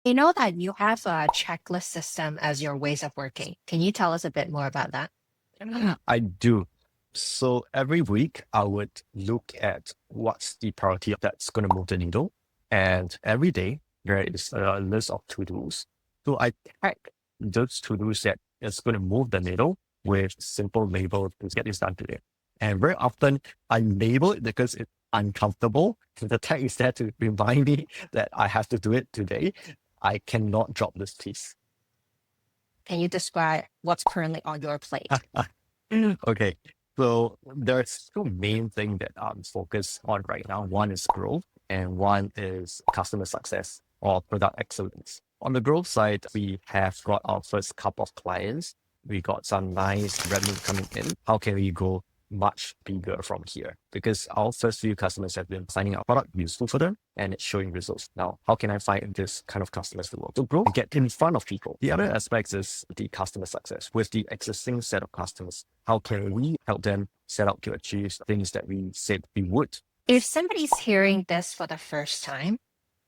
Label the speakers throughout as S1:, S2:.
S1: I know that you have a checklist system as your ways of working. Can you tell us a bit more about that?
S2: I do. So every week I would look at what's the priority that's going to move the needle. And every day there is a list of to-dos. So I tag those to-dos that is going to move the needle with simple label to get this done today. And very often I label it because it's uncomfortable. So the tag is there to remind me that I have to do it today. I cannot drop this piece.
S1: Can you describe what's currently on your plate?
S2: Okay. So there's two main things that I'm focused on right now. One is growth and one is customer success or product excellence. On the growth side, we have got our first couple of clients. We got some nice revenue coming in. How can we go much bigger from here? Because our first few customers have been finding our product useful for them and it's showing results. Now, how can I find this kind of customers to work? To grow, get in front of people. The other aspect is the customer success. With the existing set of customers, how can we help them set out to achieve things that we said we would?
S1: If somebody's hearing this for the first time,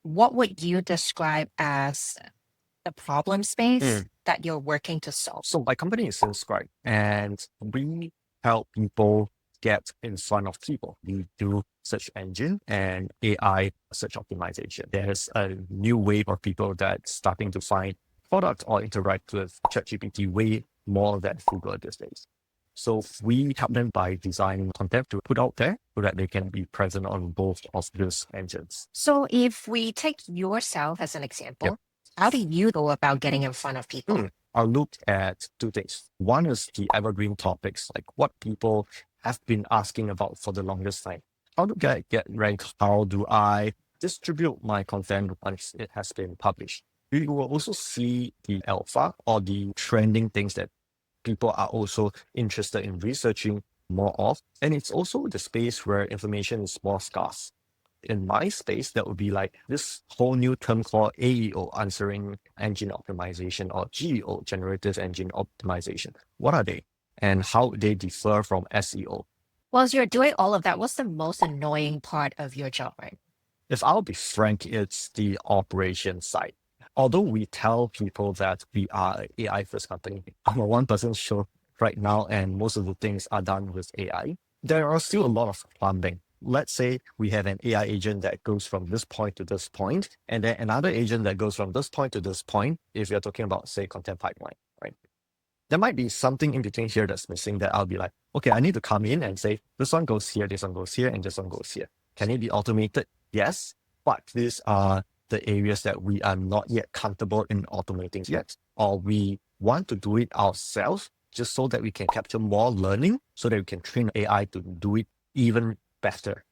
S1: what would you describe as the problem space
S2: Mm.
S1: that you're working to solve?
S2: So my company is Inscribe and we help people get in front of people. We do search engine and AI search optimization. There's a new wave of people that's starting to find product or interact with ChatGPT way more than Google these days. So we help them by designing content to put out there so that they can be present on both of these engines.
S1: So if we take yourself as an
S2: Yep.
S1: example, how do you go about getting in front of people?
S2: I'll look at two things. One is the evergreen topics, like what people have been asking about for the longest time. How do I get ranked? How do I distribute my content once it has been published? You will also see the alpha or the trending things that people are also interested in researching more of. And it's also the space where information is more scarce. In my space, that would be like this whole new term called AEO, answering engine optimization, or GEO, generative engine optimization. What are they and how they differ from SEO?
S1: Well, as you're doing all of that, what's the most annoying part of your job, right?
S2: If I'll be frank, it's the operation side. Although we tell people that we are an AI first company, I'm a one person show right now, and most of the things are done with AI. There are still a lot of plumbing. Let's say we have an AI agent that goes from this point to this point, and then another agent that goes from this point to this point, if you're talking about, say, content pipeline, right? There might be something in between here that's missing that I'll be like, okay, I need to come in and say, this one goes here, this one goes here, and this one goes here. Can it be automated? Yes, but these are the areas that we are not yet comfortable in automating yet, or we want to do it ourselves just so that we can capture more learning so that we can train AI to do it even better.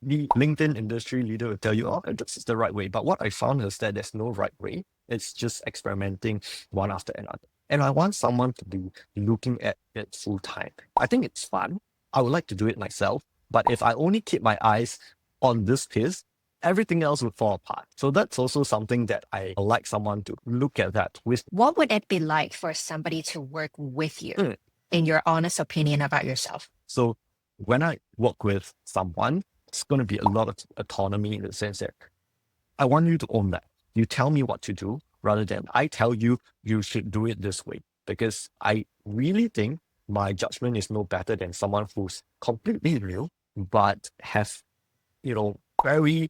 S2: The LinkedIn industry leader will tell you, oh, this is the right way. But what I found is that there's no right way. It's just experimenting one after another. And I want someone to be looking at it full time. I think it's fun. I would like to do it myself. But if I only keep my eyes on this piece, everything else would fall apart. So that's also something that I like someone to look at that with.
S1: What would it be like for somebody to work with you,
S2: Mm.
S1: in your honest opinion about yourself?
S2: So when I work with someone, it's going to be a lot of autonomy in the sense that I want you to own that. You tell me what to do rather than I tell you you should do it this way. Because I really think my judgment is no better than someone who's completely new, but have, very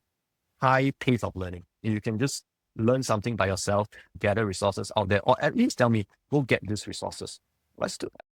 S2: high pace of learning. You can just learn something by yourself, gather resources out there, or at least tell me, go get these resources. Let's do that.